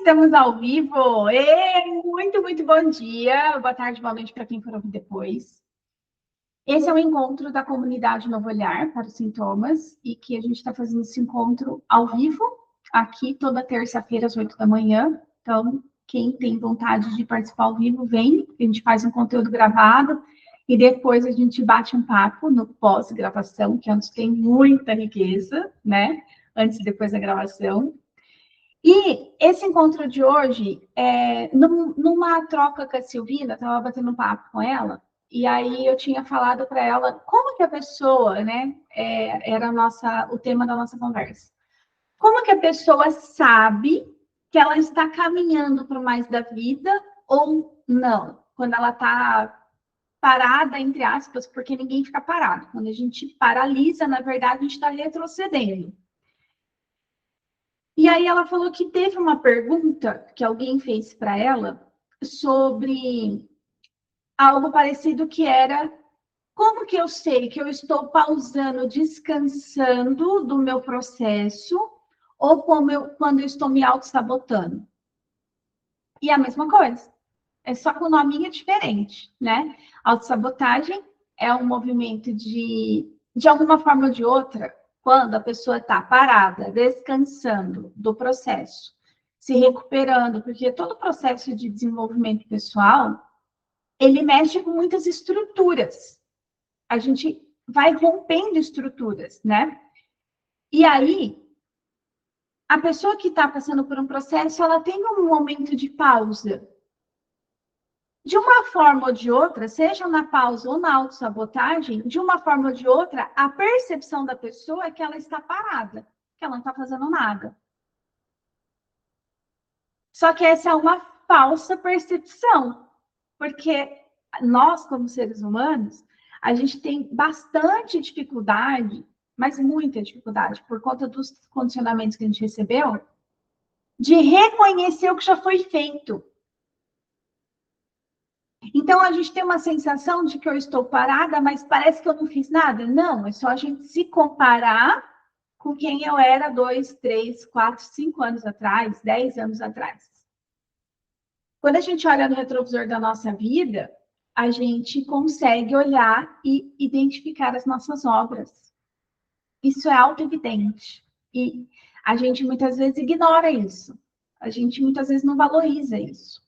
Estamos ao vivo. Muito bom dia, boa tarde, boa noite para quem for ouvir depois. Esse é o encontro da comunidade Novo Olhar para os Sintomas e que a gente está fazendo esse encontro ao vivo, aqui toda terça-feira às 8 da manhã. Então, quem tem vontade de participar ao vivo, vem, a gente faz um conteúdo gravado e depois a gente bate um papo no pós-gravação, que antes tem muita riqueza, né? Antes e depois da gravação. E esse encontro de hoje, numa troca com a Silvina, estava batendo um papo com ela, e aí eu tinha falado para ela como que a pessoa, né, era o tema da nossa conversa. Como que a pessoa sabe que ela está caminhando para o mais da vida ou não? Quando ela está parada, entre aspas, porque ninguém fica parado. Quando a gente paralisa, na verdade, a gente está retrocedendo. E aí ela falou que teve uma pergunta que alguém fez para ela sobre algo parecido que era: como que eu sei que eu estou pausando, descansando do meu processo ou quando eu estou me auto-sabotando? E a mesma coisa, é só com o nominho diferente, né? Autossabotagem é um movimento de alguma forma ou de outra, quando a pessoa está parada, descansando do processo, se recuperando, porque todo o processo de desenvolvimento pessoal, ele mexe com muitas estruturas. A gente vai rompendo estruturas, né? E aí, a pessoa que está passando por um processo, ela tem um momento de pausa. De uma forma ou de outra, seja na pausa ou na autossabotagem, de uma forma ou de outra, a percepção da pessoa é que ela está parada, que ela não está fazendo nada. Só que essa é uma falsa percepção, porque nós, como seres humanos, a gente tem bastante dificuldade, mas muita dificuldade, por conta dos condicionamentos que a gente recebeu, de reconhecer o que já foi feito. Então, a gente tem uma sensação de que eu estou parada, mas parece que eu não fiz nada. Não, é só a gente se comparar com quem eu era 2, 3, 4, 5 anos atrás, 10 anos atrás. Quando a gente olha no retrovisor da nossa vida, a gente consegue olhar e identificar as nossas obras. Isso é auto-evidente. E a gente muitas vezes ignora isso. A gente muitas vezes não valoriza isso.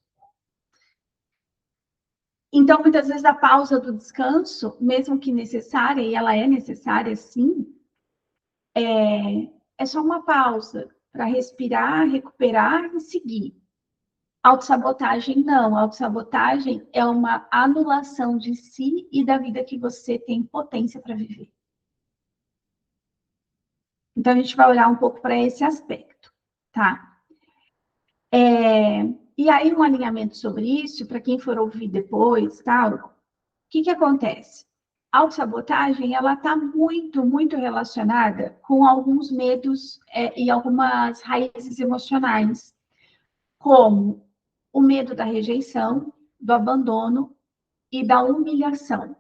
Então, muitas vezes, a pausa do descanso, mesmo que necessária, e ela é necessária, sim, é só uma pausa para respirar, recuperar e seguir. Autossabotagem, não. Autossabotagem é uma anulação de si e da vida que você tem potência para viver. Então, a gente vai olhar um pouco para esse aspecto, tá? E aí, um alinhamento sobre isso, para quem for ouvir depois, tal, o que acontece? A autossabotagem, ela está muito relacionada com alguns medos e algumas raízes emocionais, como o medo da rejeição, do abandono e da humilhação.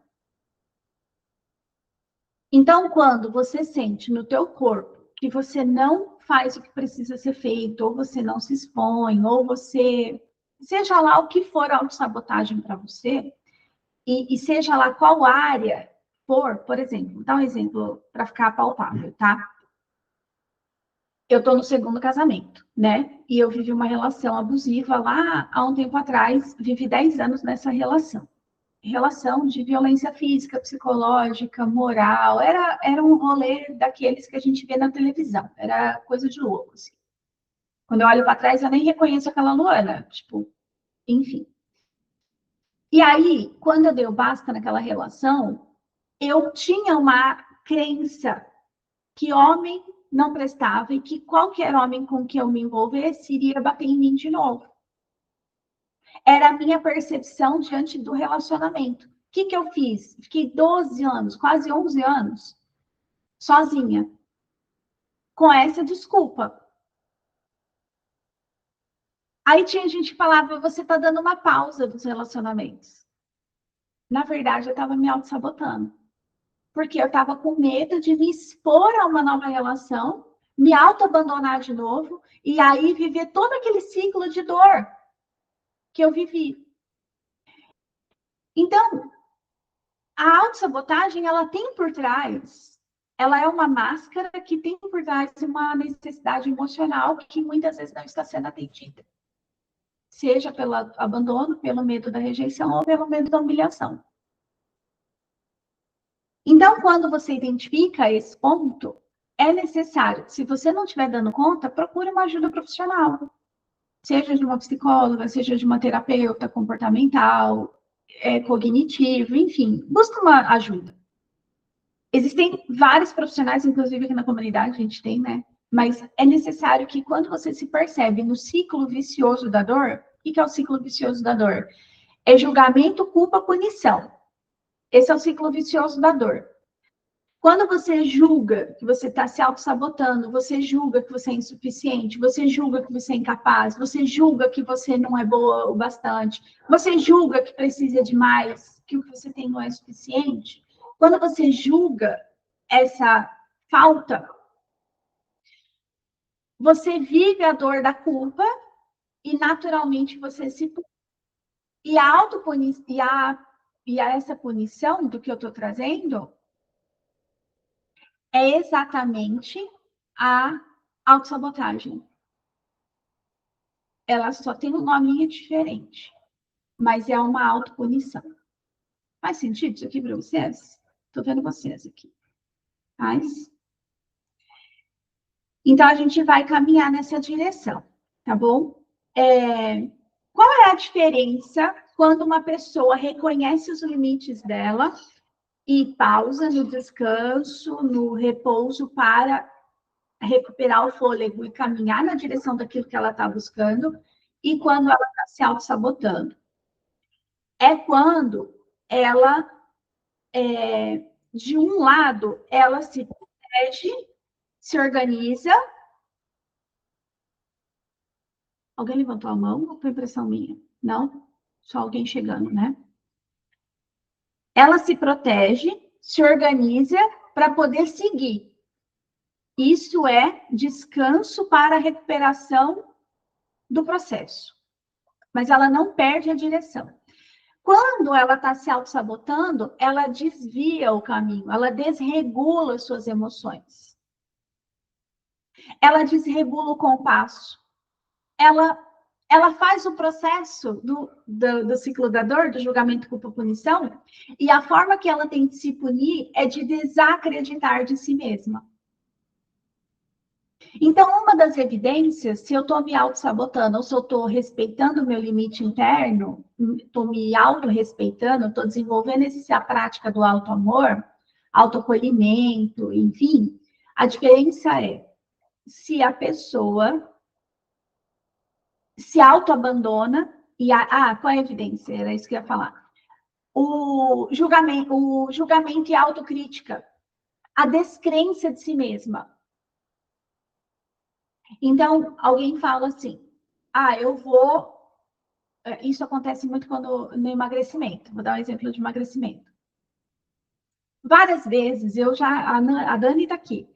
Então, quando você sente no teu corpo que você não faz o que precisa ser feito, ou você não se expõe, ou você... Seja lá o que for a autossabotagem para você, e seja lá qual área for, por exemplo, vou dar um exemplo para ficar palpável, tá? Eu estou no segundo casamento, né? E eu vivi uma relação abusiva lá há um tempo atrás, vivi 10 anos nessa relação. Relação de violência física, psicológica, moral, era um rolê daqueles que a gente vê na televisão, era coisa de louco, assim. Quando eu olho para trás, eu nem reconheço aquela Luana, tipo, enfim. E aí, quando eu dei o basta naquela relação, eu tinha uma crença que homem não prestava e que qualquer homem com que eu me envolvesse iria bater em mim de novo. Era a minha percepção diante do relacionamento. O que eu fiz? Fiquei 12 anos, quase 11 anos, sozinha, com essa desculpa. Aí tinha gente que falava: você está dando uma pausa dos relacionamentos. Na verdade, eu estava me auto-sabotando. Porque eu estava com medo de me expor a uma nova relação me auto-abandonar de novo, e aí viver todo aquele ciclo de dor que eu vivi. Então, a autossabotagem, ela tem por trás, ela é uma máscara que tem por trás uma necessidade emocional que muitas vezes não está sendo atendida. Seja pelo abandono, pelo medo da rejeição ou pelo medo da humilhação. Então, quando você identifica esse ponto, é necessário, se você não estiver dando conta, procure uma ajuda profissional. Seja de uma psicóloga, seja de uma terapeuta comportamental, cognitivo, enfim, busca uma ajuda. Existem vários profissionais, inclusive aqui na comunidade a gente tem, né? Mas é necessário que quando você se percebe no ciclo vicioso da dor, o que é o ciclo vicioso da dor? É julgamento, culpa, punição. Esse é o ciclo vicioso da dor. Quando você julga que você está se auto-sabotando, você julga que você é insuficiente, você julga que você é incapaz, você julga que você não é boa o bastante, você julga que precisa de mais, que o que você tem não é suficiente. Quando você julga essa falta, você vive a dor da culpa e naturalmente você se pune. E a autopunição, e essa punição do que eu estou trazendo é exatamente a autossabotagem. Ela só tem um nominho diferente, mas é uma autopunição. Faz sentido isso aqui para vocês? Estou vendo vocês aqui. Faz? Então, a gente vai caminhar nessa direção, tá bom? Qual é a diferença quando uma pessoa reconhece os limites dela e pausa no descanso, no repouso para recuperar o fôlego e caminhar na direção daquilo que ela está buscando, e quando ela está se auto-sabotando? É quando ela, de um lado, ela se protege, se organiza. Alguém levantou a mão ou foi impressão minha? Não? Só alguém chegando, né? Ela se protege, se organiza para poder seguir. Isso é descanso para a recuperação do processo. Mas ela não perde a direção. Quando ela está se auto-sabotando, ela desvia o caminho, ela desregula suas emoções. Ela desregula o compasso. Ela faz o processo do ciclo da dor, do julgamento, culpa, punição, e a forma que ela tem de se punir é de desacreditar de si mesma. Então, uma das evidências, se eu estou me auto-sabotando ou se eu estou respeitando o meu limite interno, estou me auto-respeitando, estou desenvolvendo a prática do auto-amor, autoacolhimento, enfim, a diferença é se a pessoa se auto-abandona e... qual é a evidência? Era isso que eu ia falar. O julgamento e a autocrítica, a descrença de si mesma. Então, alguém fala assim, eu vou... Isso acontece muito no emagrecimento. Vou dar um exemplo de emagrecimento. Várias vezes, a Dani está aqui.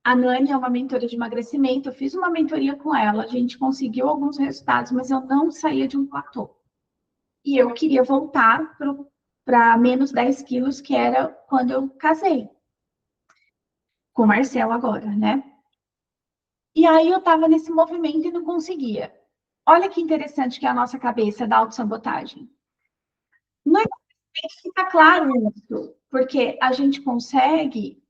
A Nani é uma mentora de emagrecimento, eu fiz uma mentoria com ela, a gente conseguiu alguns resultados, mas eu não saía de um platô. E eu queria voltar para menos 10 quilos, que era quando eu casei. Com o Marcelo agora, né? E aí eu estava nesse movimento e não conseguia. Olha que interessante que é a nossa cabeça da autossabotagem. No emagrecimento fica claro isso, porque a gente consegue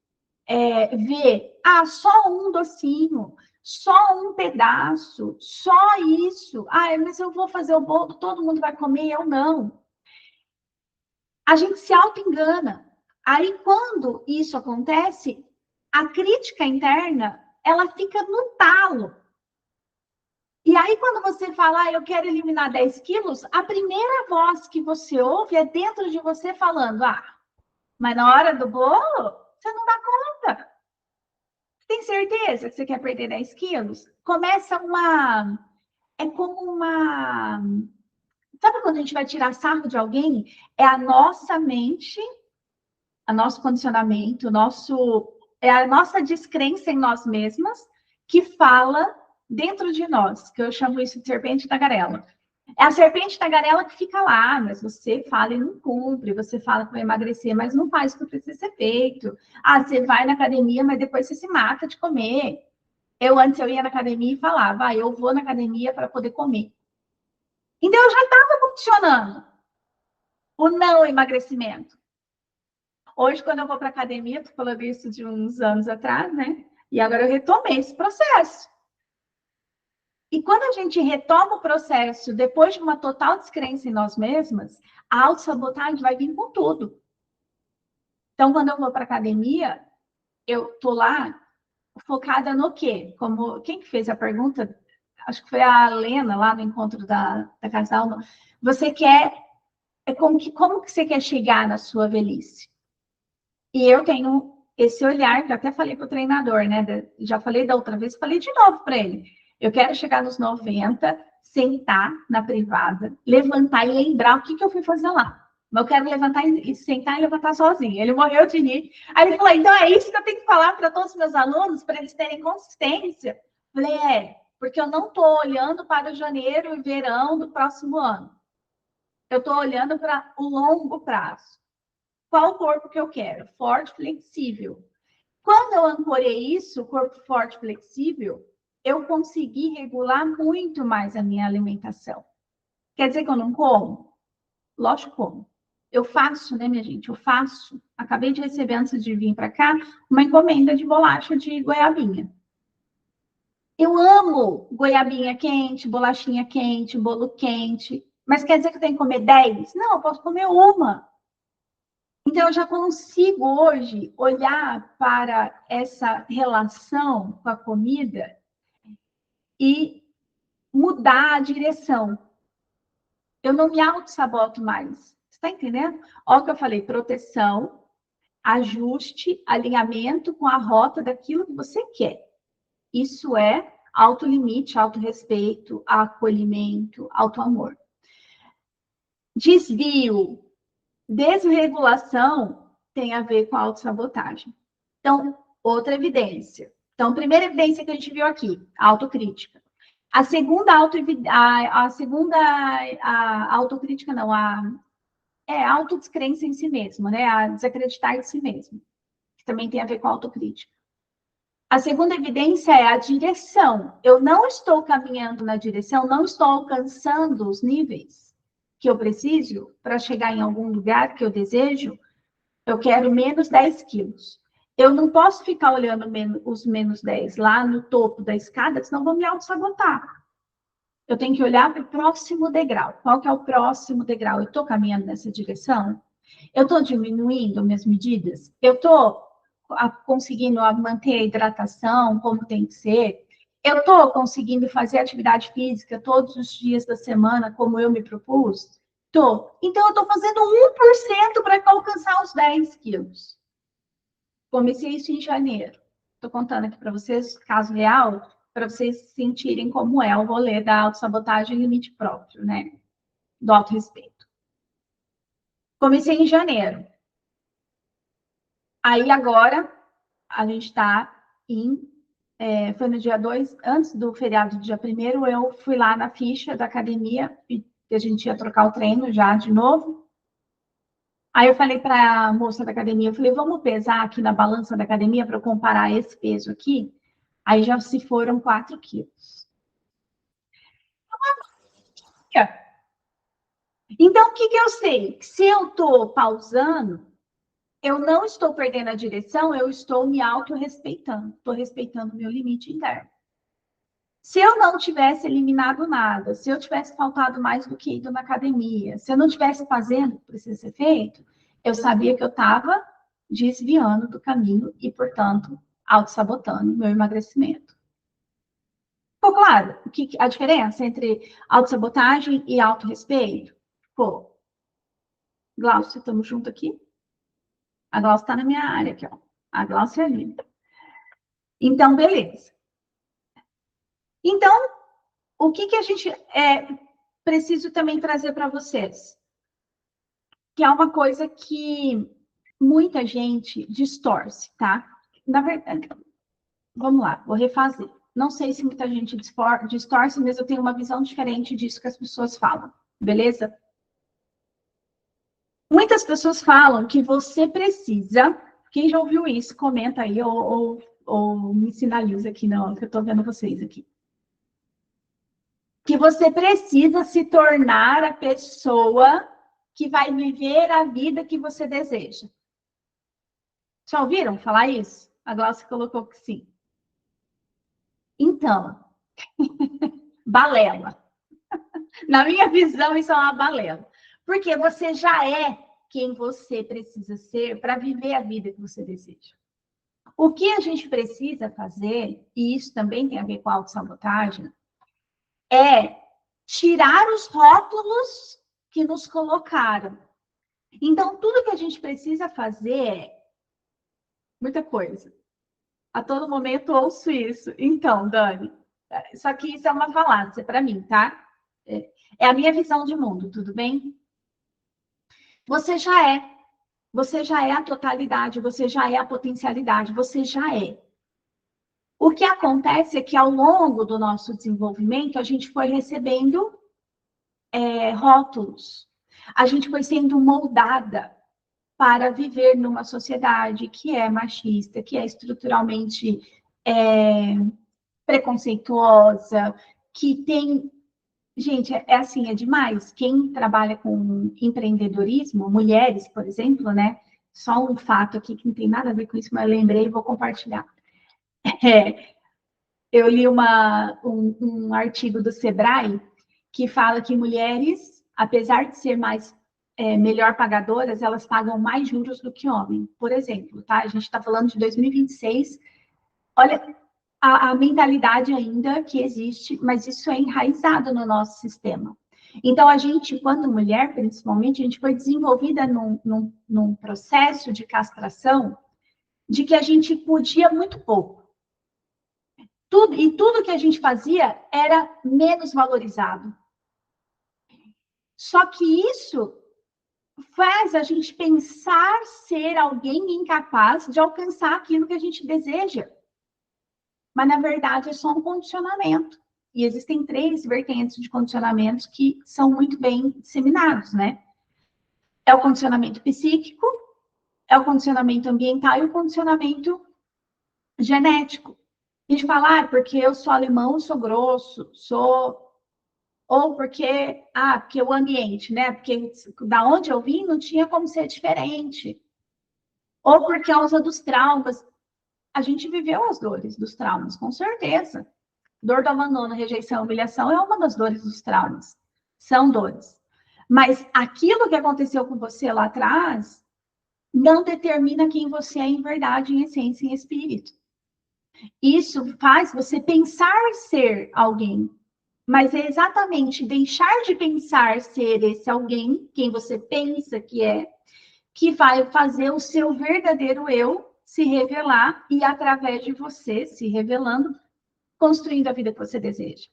ver, só um docinho, só um pedaço, só isso. Mas eu vou fazer o bolo, todo mundo vai comer, eu não. A gente se auto-engana. Aí, quando isso acontece, a crítica interna, ela fica no talo. E aí, quando você fala, eu quero eliminar 10 quilos, a primeira voz que você ouve é dentro de você falando, mas na hora do bolo, você não dá conta. Tem certeza que você quer perder 10 quilos? Começa uma... É como uma... Sabe quando a gente vai tirar sarro de alguém? É a nossa mente, o nosso condicionamento, é a nossa descrença em nós mesmas que fala dentro de nós, que eu chamo isso de serpente tagarela. É a serpente tagarela que fica lá, mas você fala e não cumpre, você fala que vai emagrecer, mas não faz o que precisa ser feito. Ah, você vai na academia, mas depois você se mata de comer. Antes eu ia na academia e falava, eu vou na academia para poder comer. Então eu já estava condicionando o não emagrecimento. Hoje, quando eu vou para a academia, estou falando isso de uns anos atrás, né? E agora eu retomei esse processo. E quando a gente retoma o processo, depois de uma total descrença em nós mesmas, a autossabotagem vai vir com tudo. Então, quando eu vou para a academia, eu estou lá focada no quê? Como, quem que fez a pergunta? Acho que foi a Lena, lá no encontro da Casa da Alma. Você quer... como que você quer chegar na sua velhice? E eu tenho esse olhar, que eu até falei para o treinador, né? Já falei da outra vez, falei de novo para ele. Eu quero chegar nos 90, sentar na privada, levantar e lembrar o que eu fui fazer lá. Mas eu quero levantar e sentar e levantar sozinho. Ele morreu de rir. Aí ele falou, então é isso que eu tenho que falar para todos os meus alunos, para eles terem consistência. Eu falei, porque eu não estou olhando para o janeiro e verão do próximo ano. Eu estou olhando para o longo prazo. Qual o corpo que eu quero? Forte, flexível. Quando eu ancorei isso, corpo forte, flexível, eu consegui regular muito mais a minha alimentação. Quer dizer que eu não como? Lógico que como. Eu faço, né, minha gente? Eu faço. Acabei de receber, antes de vir para cá, uma encomenda de bolacha de goiabinha. Eu amo goiabinha quente, bolachinha quente, bolo quente. Mas quer dizer que eu tenho que comer 10? Não, eu posso comer uma. Então, eu já consigo hoje olhar para essa relação com a comida e mudar a direção. Eu não me auto-saboto mais. Você está entendendo? Olha o que eu falei: proteção, ajuste, alinhamento com a rota daquilo que você quer. Isso é autolimite, autorrespeito, acolhimento, autoamor. Desvio, desregulação tem a ver com a autossabotagem. Então, outra evidência. Então, primeira evidência que a gente viu aqui, a autocrítica. A segunda autocrítica não, a autodescrença em si mesmo, né? A desacreditar em si mesmo, que também tem a ver com a autocrítica. A segunda evidência é a direção. Eu não estou caminhando na direção, não estou alcançando os níveis que eu preciso para chegar em algum lugar que eu desejo. Eu quero menos 10 quilos. Eu não posso ficar olhando os menos 10 lá no topo da escada, senão vou me auto-sabotar. Eu tenho que olhar para o próximo degrau. Qual que é o próximo degrau? Eu estou caminhando nessa direção? Eu estou diminuindo minhas medidas? Eu estou conseguindo manter a hidratação como tem que ser? Eu estou conseguindo fazer atividade física todos os dias da semana como eu me propus? Estou. Então, eu estou fazendo 1% para alcançar os 10 quilos. Comecei isso em janeiro. Estou contando aqui para vocês, caso real, para vocês sentirem como é o rolê da autossabotagem e limite próprio, né? Do autorrespeito. Comecei em janeiro. Aí agora, a gente está foi no dia 2, antes do feriado do dia 1º, eu fui lá na ficha da academia, e a gente ia trocar o treino já de novo. Aí eu falei para a moça da academia, eu falei, vamos pesar aqui na balança da academia para eu comparar esse peso aqui? Aí já se foram 4 quilos. Então, o que eu sei? Que se eu estou pausando, eu não estou perdendo a direção, eu estou me auto-respeitando. Estou respeitando o meu limite interno. Se eu não tivesse eliminado nada, se eu tivesse faltado mais do que ido na academia, se eu não tivesse fazendo o que precisa ser feito, eu sabia que eu estava desviando do caminho e, portanto, auto-sabotando o meu emagrecimento. Ficou claro a diferença entre autossabotagem e autorrespeito? Pô, Glaucia, estamos juntos aqui? A Glaucia está na minha área aqui, ó. A Glaucia é ali. Então, beleza. Então, o que a gente preciso também trazer para vocês? Que é uma coisa que muita gente distorce, tá? Na verdade, vamos lá, vou refazer. Não sei se muita gente distorce, mas eu tenho uma visão diferente disso que as pessoas falam, beleza? Muitas pessoas falam que você precisa... Quem já ouviu isso, comenta aí ou me sinaliza aqui, não, que eu estou vendo vocês aqui. Que você precisa se tornar a pessoa que vai viver a vida que você deseja. Já ouviram falar isso? A Glaucia colocou que sim. Então, balela. Na minha visão, isso é uma balela. Porque você já é quem você precisa ser para viver a vida que você deseja. O que a gente precisa fazer, e isso também tem a ver com a autossabotagem, é tirar os rótulos que nos colocaram. Então, tudo que a gente precisa fazer é muita coisa. A todo momento ouço isso. Então, Dani, só que isso é uma falácia para mim, tá? É a minha visão de mundo, tudo bem? Você já é. Você já é a totalidade, você já é a potencialidade, você já é. O que acontece é que ao longo do nosso desenvolvimento, a gente foi recebendo rótulos. A gente foi sendo moldada para viver numa sociedade que é machista, que é estruturalmente preconceituosa, que tem... Gente, é assim, é demais. Quem trabalha com empreendedorismo, mulheres, por exemplo, né? Só um fato aqui que não tem nada a ver com isso, mas eu lembrei e vou compartilhar. Eu li um artigo do Sebrae que fala que mulheres, apesar de ser melhor pagadoras, elas pagam mais juros do que homens. Por exemplo, tá? A gente está falando de 2026. Olha a mentalidade ainda que existe, mas isso é enraizado no nosso sistema. Então, a gente, quando mulher, principalmente, a gente foi desenvolvida num processo de castração de que a gente podia muito pouco. Tudo que a gente fazia era menos valorizado. Só que isso faz a gente pensar ser alguém incapaz de alcançar aquilo que a gente deseja. Mas, na verdade, é só um condicionamento. E existem 3 vertentes de condicionamentos que são muito bem disseminados, né? É o condicionamento psíquico, é o condicionamento ambiental e o condicionamento genético. A gente fala, porque eu sou alemão, sou grosso, ou porque o ambiente, né? Porque da onde eu vim não tinha como ser diferente. Ou por causa dos traumas. A gente viveu as dores dos traumas, com certeza. Dor do abandono, rejeição, humilhação é uma das dores dos traumas. São dores. Mas aquilo que aconteceu com você lá atrás não determina quem você é em verdade, em essência, em espírito. Isso faz você pensar ser alguém. Mas é exatamente deixar de pensar ser esse alguém, quem você pensa que vai fazer o seu verdadeiro eu se revelar e, através de você se revelando, construindo a vida que você deseja.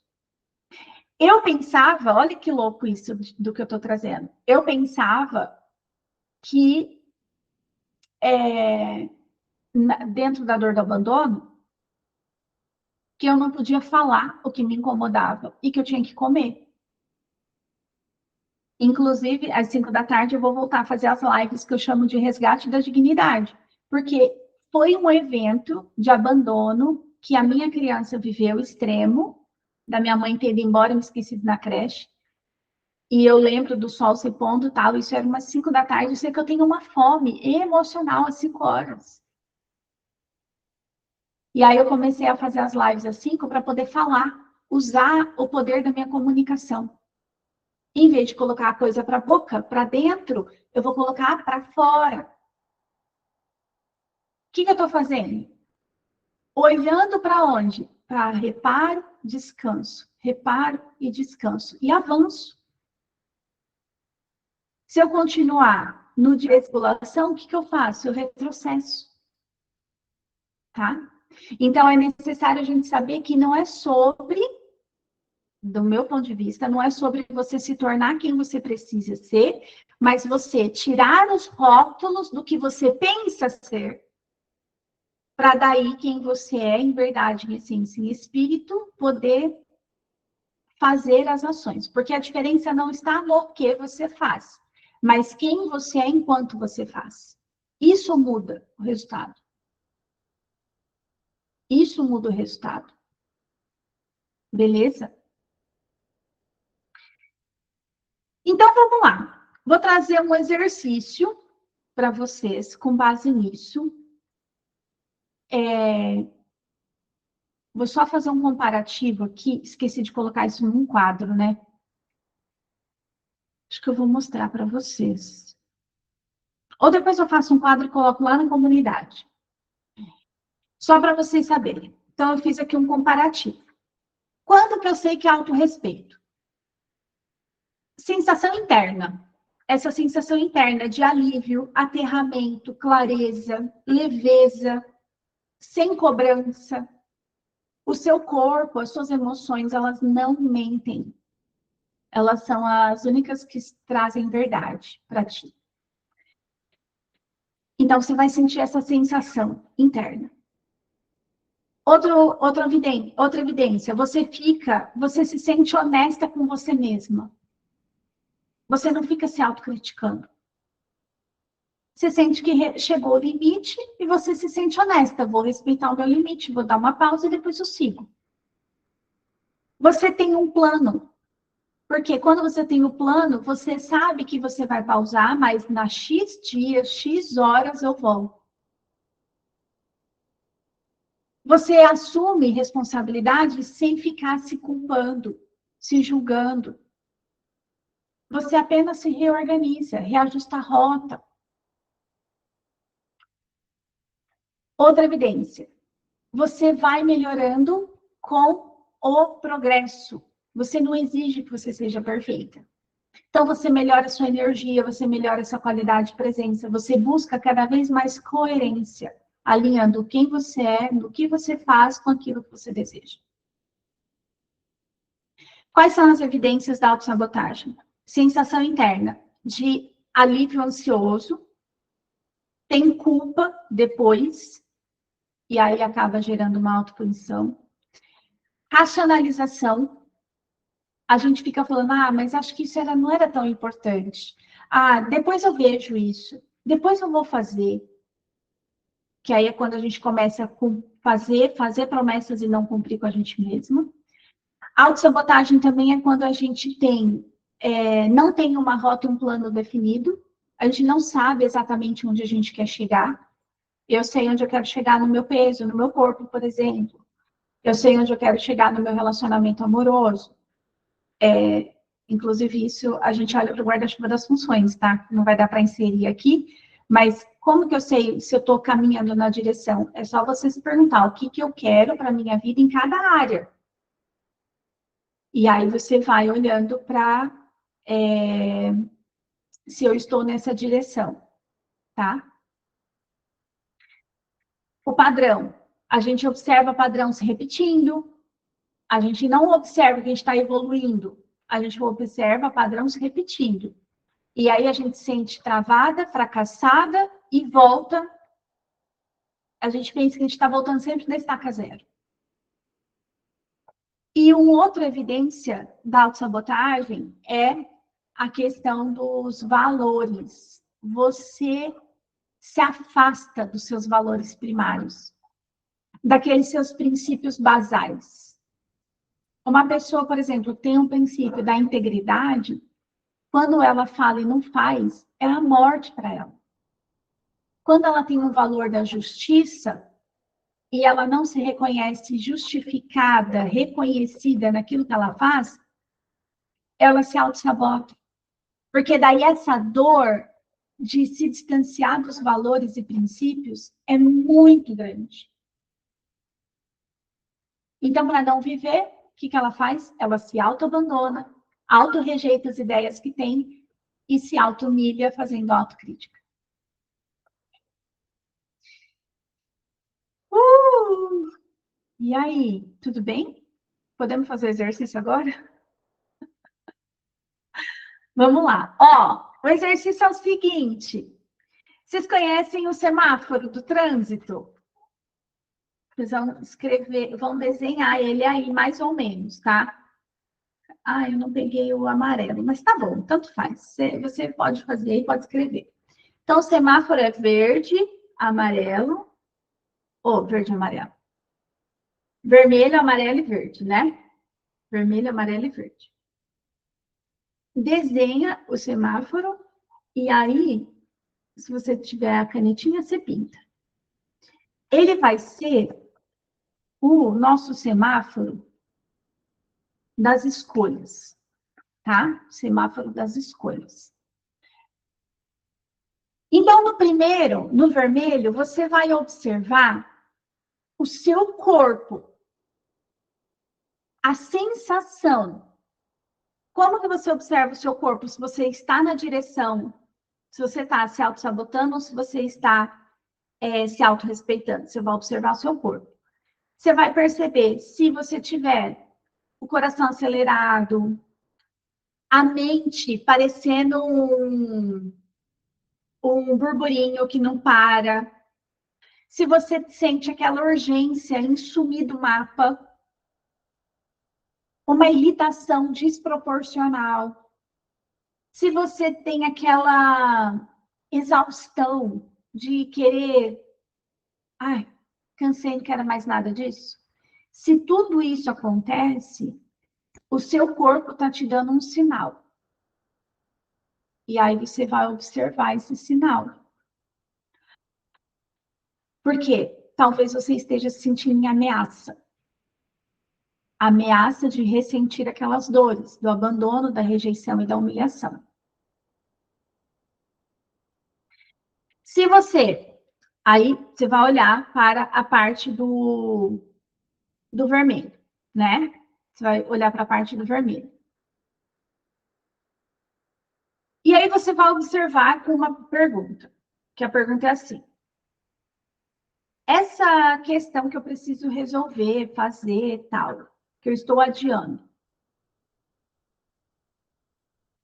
Eu pensava, olha que louco isso do que eu estou trazendo. Eu pensava que dentro da dor do abandono, que eu não podia falar o que me incomodava e que eu tinha que comer. Inclusive, às 5 da tarde, eu vou voltar a fazer as lives que eu chamo de resgate da dignidade, porque foi um evento de abandono que a minha criança viveu extremo, da minha mãe ter ido embora, me esquecido na creche. E eu lembro do sol se pondo e tal, isso era umas 5 da tarde, eu sei que eu tenho uma fome emocional às 5 horas. E aí eu comecei a fazer as lives às 5 para poder falar, usar o poder da minha comunicação. Em vez de colocar a coisa para a boca, para dentro, eu vou colocar para fora. O que eu estou fazendo? Olhando para onde? Para reparo, descanso. Reparo e descanso. E avanço. Se eu continuar no de desregulação, o que eu faço? Eu retrocesso. Tá? Então, é necessário a gente saber que não é sobre, do meu ponto de vista, não é sobre você se tornar quem você precisa ser, mas você tirar os rótulos do que você pensa ser para daí quem você é, em verdade, em essência, em espírito, poder fazer as ações. Porque a diferença não está no que você faz, mas quem você é enquanto você faz. Isso muda o resultado. Isso muda o resultado. Beleza? Então, vamos lá. Vou trazer um exercício para vocês com base nisso. Vou só fazer um comparativo aqui. Esqueci de colocar isso num quadro, né? Acho que eu vou mostrar para vocês. Ou depois eu faço um quadro e coloco lá na comunidade. Só para vocês saberem. Então, eu fiz aqui um comparativo. Quando que eu sei que é autorrespeito? Sensação interna. Essa sensação interna de alívio, aterramento, clareza, leveza, sem cobrança. O seu corpo, as suas emoções, elas não mentem. Elas são as únicas que trazem verdade para ti. Então, você vai sentir essa sensação interna. Outra evidência, você se sente honesta com você mesma. Você não fica se autocriticando. Você sente que chegou o limite e você se sente honesta. Vou respeitar o meu limite, vou dar uma pausa e depois eu sigo. Você tem um plano. Porque quando você tem o plano, você sabe que você vai pausar, mas na X dias, X horas eu volto. Você assume responsabilidade sem ficar se culpando, se julgando. Você apenas se reorganiza, reajusta a rota. Outra evidência. Você vai melhorando com o progresso. Você não exige que você seja perfeita. Então, você melhora a sua energia, você melhora a sua qualidade de presença, você busca cada vez mais coerência, alinhando quem você é, do que você faz com aquilo que você deseja. Quais são as evidências da autossabotagem? Sensação interna de alívio ansioso, tem culpa depois, e aí acaba gerando uma autopunição. Racionalização, a gente fica falando, mas acho que isso não era tão importante. Depois eu vejo isso, depois eu vou fazer. Que aí é quando a gente começa a fazer promessas e não cumprir com a gente mesma. Autossabotagem também é quando a gente não tem uma rota, um plano definido, a gente não sabe exatamente onde a gente quer chegar. Eu sei onde eu quero chegar no meu peso, no meu corpo, por exemplo. Eu sei onde eu quero chegar no meu relacionamento amoroso. Inclusive, isso a gente olha para o guarda-chuva das funções, tá? Não vai dar para inserir aqui, mas como que eu sei se eu estou caminhando na direção? É só você se perguntar o que eu quero para a minha vida em cada área. E aí você vai olhando para se eu estou nessa direção, tá? O padrão. A gente observa padrão se repetindo, a gente não observa que a gente está evoluindo, a gente observa padrão se repetindo. E aí a gente se sente travada, fracassada e volta. A gente pensa que a gente está voltando sempre da estaca zero. E uma outra evidência da autossabotagem é a questão dos valores. Você se afasta dos seus valores primários, daqueles seus princípios basais. Uma pessoa, por exemplo, tem um princípio da integridade, quando ela fala e não faz, é a morte para ela. Quando ela tem um valor da justiça e ela não se reconhece justificada, reconhecida naquilo que ela faz, ela se auto-sabota. Porque daí essa dor de se distanciar dos valores e princípios é muito grande. Então, para não viver, o que ela faz? Ela se auto-abandona, auto-rejeita as ideias que tem e se auto-humilha fazendo autocrítica. E aí, tudo bem? Podemos fazer o exercício agora? Vamos lá. O exercício é o seguinte. Vocês conhecem o semáforo do trânsito? Vocês vão escrever, vão desenhar ele aí, mais ou menos, tá? Ah, eu não peguei o amarelo, mas tá bom, tanto faz. Você pode fazer e pode escrever. Então, o semáforo é verde, amarelo, ou verde, amarelo. Vermelho, amarelo e verde, né? Vermelho, amarelo e verde. Desenha o semáforo e aí, se você tiver a canetinha, você pinta. Ele vai ser o nosso semáforo das escolhas, tá? Semáforo das escolhas. Então, no primeiro, no vermelho, você vai observar o seu corpo, a sensação. Como que você observa o seu corpo? Se você está na direção, se você está se auto-sabotando ou se você está se auto-respeitando. Você vai observar o seu corpo. Você vai perceber se você tiver o coração acelerado, a mente parecendo um burburinho que não para. Se você sente aquela urgência em sumir do mapa, uma irritação desproporcional. Se você tem aquela exaustão de querer, ai, cansei, não quero mais nada disso. Se tudo isso acontece, o seu corpo está te dando um sinal. E aí você vai observar esse sinal. Por quê? Talvez você esteja se sentindo em ameaça. Ameaça de ressentir aquelas dores, do abandono, da rejeição e da humilhação. Se você, aí você vai olhar para a parte do vermelho, né? Você vai olhar para a parte do vermelho. E aí você vai observar com uma pergunta, que a pergunta é assim: essa questão que eu preciso resolver, fazer, tal, que eu estou adiando.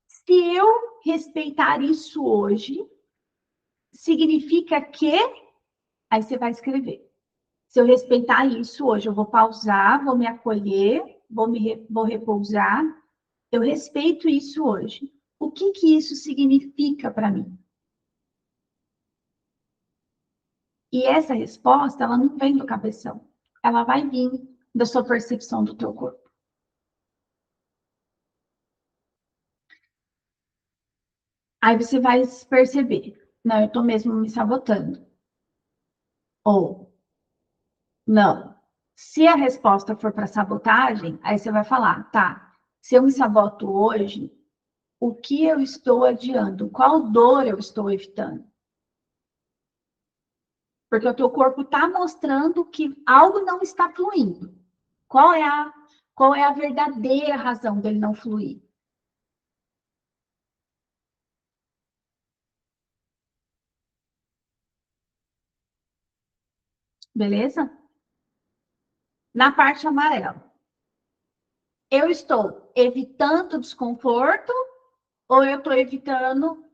Se eu respeitar isso hoje, significa que... Aí você vai escrever. Se eu respeitar isso hoje, eu vou pausar, vou me acolher, vou repousar. Eu respeito isso hoje. O que que isso significa para mim? E essa resposta, ela não vem do cabeção. Ela vai vir da sua percepção do teu corpo. Aí você vai perceber, não, eu estou mesmo me sabotando. Ou, não. Se a resposta for para sabotagem, aí você vai falar, tá, se eu me saboto hoje, o que eu estou adiando? Qual dor eu estou evitando? Porque o teu corpo está mostrando que algo não está fluindo. Qual é a verdadeira razão dele não fluir? Beleza? Na parte amarela. Eu estou evitando desconforto ou eu estou evitando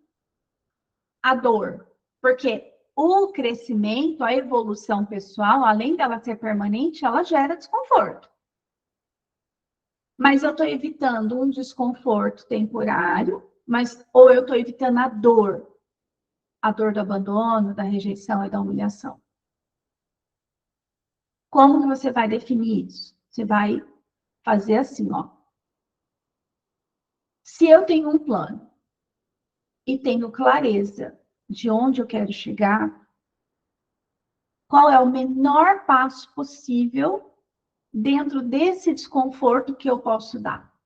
a dor? Porque o crescimento, a evolução pessoal, além dela ser permanente, ela gera desconforto. Mas eu estou evitando um desconforto temporário, ou eu estou evitando a dor do abandono, da rejeição e da humilhação. Como que você vai definir isso? Você vai fazer assim, ó. Se eu tenho um plano e tenho clareza de onde eu quero chegar, qual é o menor passo possível dentro desse desconforto que eu posso dar?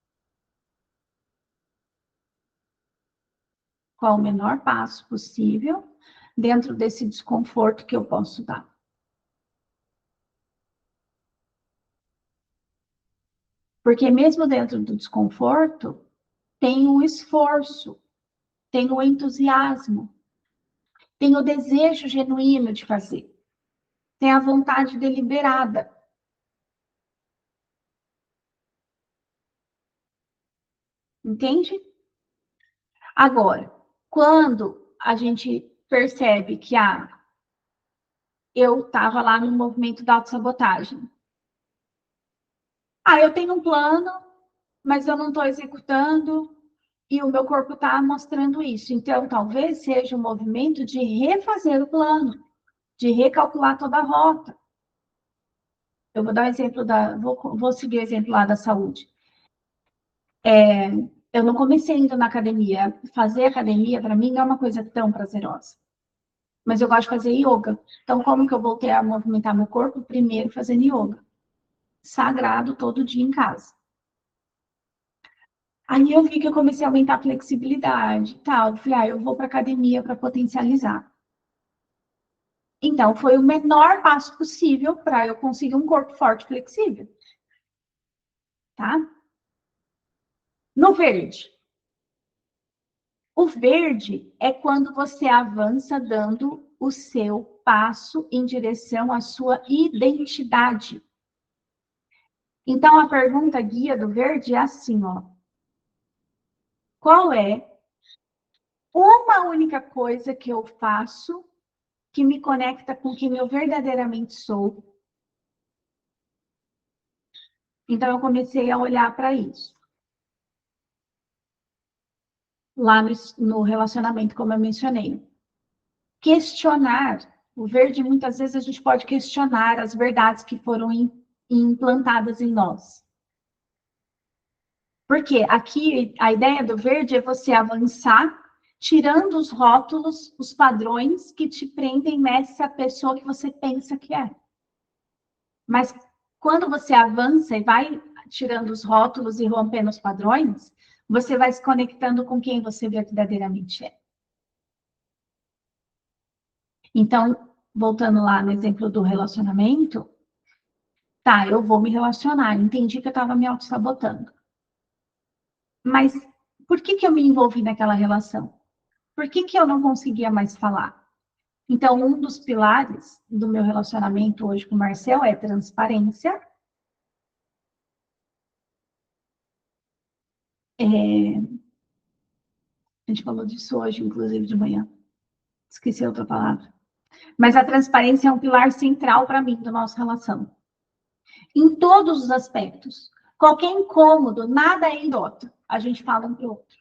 Qual o menor passo possível dentro desse desconforto que eu posso dar? Porque mesmo dentro do desconforto, tem o esforço, tem o entusiasmo, tem o desejo genuíno de fazer, tem a vontade deliberada. Entende? Agora, quando a gente percebe que eu estava lá no movimento da autossabotagem. Eu tenho um plano, mas eu não estou executando, e o meu corpo está mostrando isso. Então, talvez seja um movimento de refazer o plano, de recalcular toda a rota. Eu vou dar um exemplo vou seguir o exemplo lá da saúde. Eu não comecei indo na academia. Fazer academia, para mim, não é uma coisa tão prazerosa. Mas eu gosto de fazer yoga. Então, como que eu voltei a movimentar meu corpo? Primeiro, fazendo yoga. Sagrado, todo dia em casa. Aí eu vi que eu comecei a aumentar a flexibilidade e tal. Falei, eu vou para academia para potencializar. Então, foi o menor passo possível para eu conseguir um corpo forte e flexível. Tá? No verde. O verde é quando você avança dando o seu passo em direção à sua identidade. Então, a pergunta guia do verde é assim, ó. Qual é uma única coisa que eu faço que me conecta com quem eu verdadeiramente sou? Então, eu comecei a olhar para isso. Lá no relacionamento, como eu mencionei. Questionar. O verde, muitas vezes, a gente pode questionar as verdades que foram implantadas em nós. Porque aqui a ideia do verde é você avançar, tirando os rótulos, os padrões que te prendem nessa pessoa que você pensa que é. Mas quando você avança e vai tirando os rótulos e rompendo os padrões, você vai se conectando com quem você verdadeiramente é. Então, voltando lá no exemplo do relacionamento, tá, eu vou me relacionar, entendi que eu estava me auto-sabotando. Mas por que eu me envolvi naquela relação? Por que eu não conseguia mais falar? Então, um dos pilares do meu relacionamento hoje com o Marcel é transparência. A gente falou disso hoje, inclusive, de manhã. Esqueci outra palavra. Mas a transparência é um pilar central para mim da nossa relação. Em todos os aspectos. Qualquer incômodo, nada é indota. A gente fala um para o outro.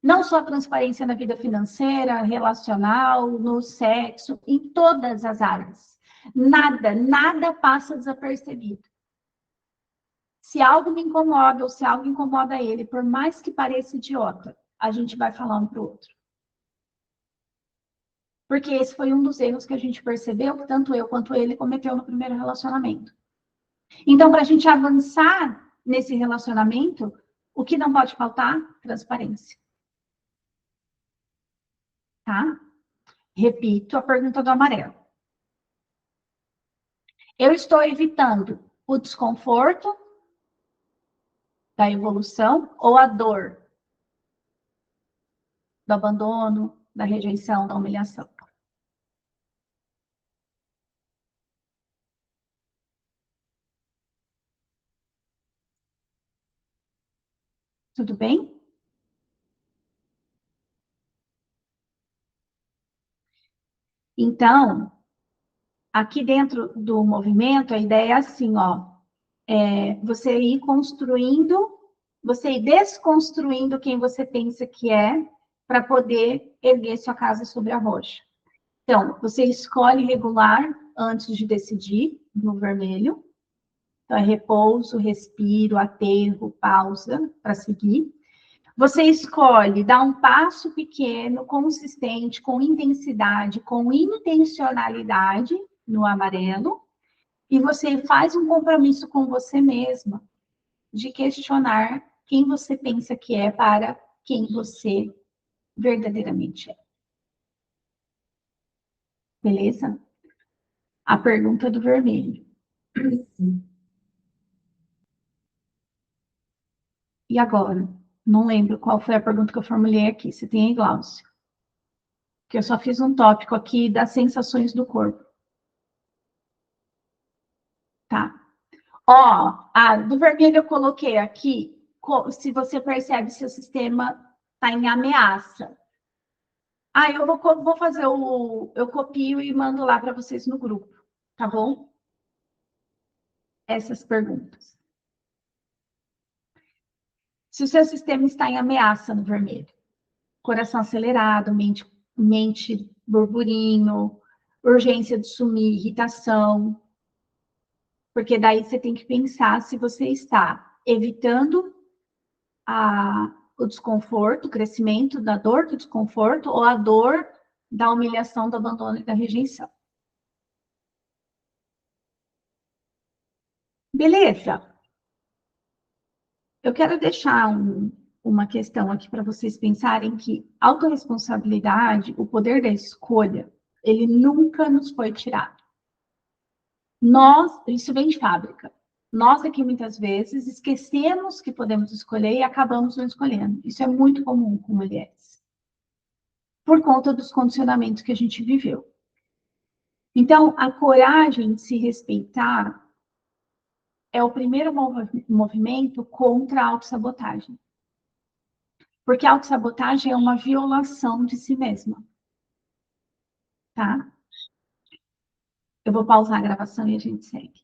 Não só transparência na vida financeira, relacional, no sexo, em todas as áreas. Nada passa desapercebido. Se algo me incomoda ou se algo incomoda ele, por mais que pareça idiota, a gente vai falar um para o outro. Porque esse foi um dos erros que a gente percebeu, que tanto eu quanto ele cometeu no primeiro relacionamento. Então, para a gente avançar nesse relacionamento, o que não pode faltar? Transparência. Tá? Repito a pergunta do amarelo. Eu estou evitando o desconforto da evolução ou a dor do abandono, da rejeição, da humilhação? Tudo bem? Então, aqui dentro do movimento, a ideia é assim, ó, você ir construindo, você ir desconstruindo quem você pensa que é, para poder erguer sua casa sobre a rocha. Então, você escolhe regular antes de decidir, no vermelho. Então, é repouso, respiro, aterro, pausa, para seguir. Você escolhe dar um passo pequeno, consistente, com intensidade, com intencionalidade, no amarelo. E você faz um compromisso com você mesma de questionar quem você pensa que é para quem você verdadeiramente é. Beleza? A pergunta do vermelho. E agora? Não lembro qual foi a pergunta que eu formulei aqui. Você tem aí, Glaucio? Que eu só fiz um tópico aqui das sensações do corpo. Tá. Ó, do vermelho eu coloquei aqui, se você percebe se o sistema está em ameaça. Ah, vou fazer eu copio e mando lá para vocês no grupo, tá bom? Essas perguntas. Se o seu sistema está em ameaça no vermelho, coração acelerado, mente burburinho, urgência de sumir, irritação, porque daí você tem que pensar se você está evitando o desconforto, o crescimento da dor do desconforto ou a dor da humilhação, do abandono e da rejeição. Beleza. Eu quero deixar uma questão aqui para vocês pensarem que autorresponsabilidade, o poder da escolha, ele nunca nos foi tirado. Isso vem de fábrica. Nós aqui muitas vezes esquecemos que podemos escolher e acabamos não escolhendo. Isso é muito comum com mulheres, por conta dos condicionamentos que a gente viveu. Então, a coragem de se respeitar é o primeiro movimento contra a autossabotagem. Porque a autossabotagem é uma violação de si mesma. Tá? Eu vou pausar a gravação e a gente segue.